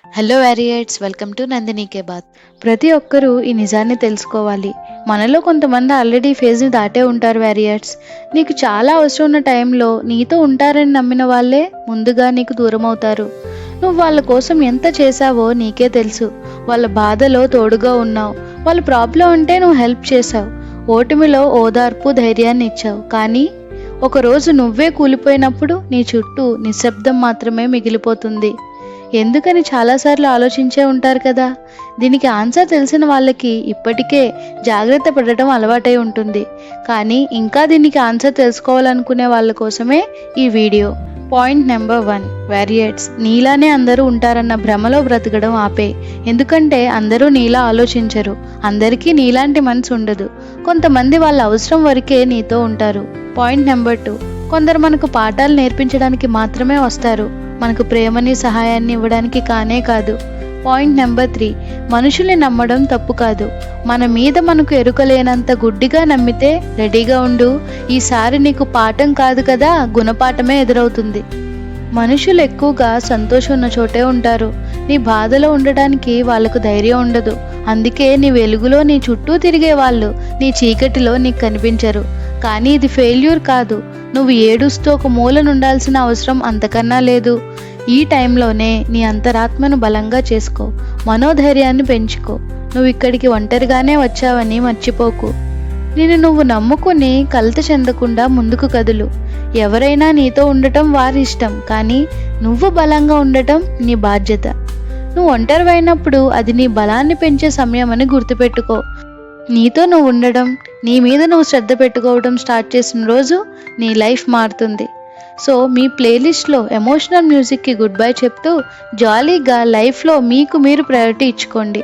Hello warriors, welcome to Nandini కే బాత్. ప్రతి ఒక్కరూ ఈ నిజాన్ని తెలుసుకోవాలి. మనలో కొంతమంది ఆల్రెడీ ఫేజ్ని దాటే ఉంటారు వ్యారియట్స్. నీకు చాలా అవసరం ఉన్న టైంలో నీతో ఉంటారని నమ్మిన వాళ్ళే ముందుగా నీకు దూరం అవుతారు. నువ్వు వాళ్ళ కోసం ఎంత చేశావో నీకే తెలుసు. వాళ్ళ బాధలో తోడుగా ఉన్నావు. వాళ్ళ ప్రాబ్లం అంటే నువ్వు హెల్ప్ చేశావు. ఓటమిలో ఓదార్పు, ధైర్యాన్ని ఇచ్చావు. కానీ ఒకరోజు నువ్వే కూలిపోయినప్పుడు నీ చుట్టూ నిశ్శబ్దం మాత్రమే మిగిలిపోతుంది. ఎందుకని చాలాసార్లు ఆలోచించే ఉంటారు కదా. దీనికి ఆన్సర్ తెలిసిన వాళ్ళకి ఇప్పటికే జాగ్రత్త పడటం అలవాటై ఉంటుంది. కానీ ఇంకా దీనికి ఆన్సర్ తెలుసుకోవాలనుకునే వాళ్ళ కోసమే ఈ వీడియో. Point number 1, వ్యారియట్స్. నీలానే అందరూ ఉంటారన్న భ్రమలో బ్రతకడం ఆపే. ఎందుకంటే అందరూ నీలా ఆలోచించరు. అందరికీ నీలాంటి మనసు ఉండదు. కొంతమంది వాళ్ళ అవసరం వరకే నీతో ఉంటారు. పాయింట్ నెంబర్ 2, కొందరు మనకు పాఠాలు నేర్పించడానికి మాత్రమే వస్తారు, మనకు ప్రేమని, సహాయాన్ని ఇవ్వడానికి కానే కాదు. పాయింట్ నెంబర్ 3, మనుషుల్ని నమ్మడం తప్పు కాదు. మన మీద మనకు ఎరుకలేనంత గుడ్డిగా నమ్మితే రెడీగా ఉండు. ఈసారి నీకు పాఠం కాదు కదా, గుణపాఠమే ఎదురవుతుంది. మనుషులు ఎక్కువగా సంతోషం ఉన్న చోటే ఉంటారు. నీ బాధలో ఉండడానికి వాళ్ళకు ధైర్యం ఉండదు. అందుకే నీ వెలుగులో నీ చుట్టూ తిరిగే వాళ్ళు నీ చీకటిలో నీకు కనిపించరు. కానీ ఇది ఫెయిల్యూర్ కాదు. నువ్వు ఏడుస్తూ ఒక మూలనుండాల్సిన అవసరం అంతకన్నా లేదు. ఈ టైంలోనే నీ అంతరాత్మను బలంగా చేసుకో. మనోధైర్యాన్ని పెంచుకో. నువ్వు ఇక్కడికి ఒంటరిగానే వచ్చావని మర్చిపోకు. నిన్ను నువ్వు నమ్ముకుని కలత చెందకుండా ముందుకు కదులు. ఎవరైనా నీతో ఉండటం వారి ఇష్టం, కానీ నువ్వు బలంగా ఉండటం నీ బాధ్యత. నువ్వు ఒంటరివైనప్పుడు అది నీ బలాన్ని పెంచే సమయం అని గుర్తుపెట్టుకో. నీతో నువ్వు ఉండడం, నీ మీద నువ్వు శ్రద్ధ పెట్టుకోవడం స్టార్ట్ చేసిన రోజు నీ లైఫ్ మారుతుంది. సో మీ ప్లేలిస్ట్లో ఎమోషనల్ మ్యూజిక్కి గుడ్ బై చెప్తూ జాలీగా లైఫ్లో మీకు మీరు ప్రయారిటీ ఇచ్చుకోండి.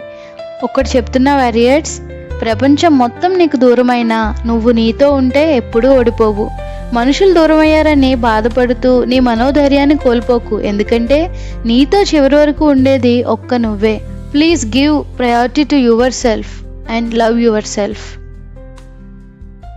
ఒక్కటి చెప్తున్నా వ్యారియట్స్, ప్రపంచం మొత్తం నీకు దూరమైనా నువ్వు నీతో ఉంటే ఎప్పుడూ ఓడిపోవు. మనుషులు దూరమయ్యారని బాధపడుతూ నీ మనోధైర్యాన్ని కోల్పోకు. ఎందుకంటే నీతో చివరి వరకు ఉండేది ఒక్క నువ్వే. Please give priority to your self and love yourself.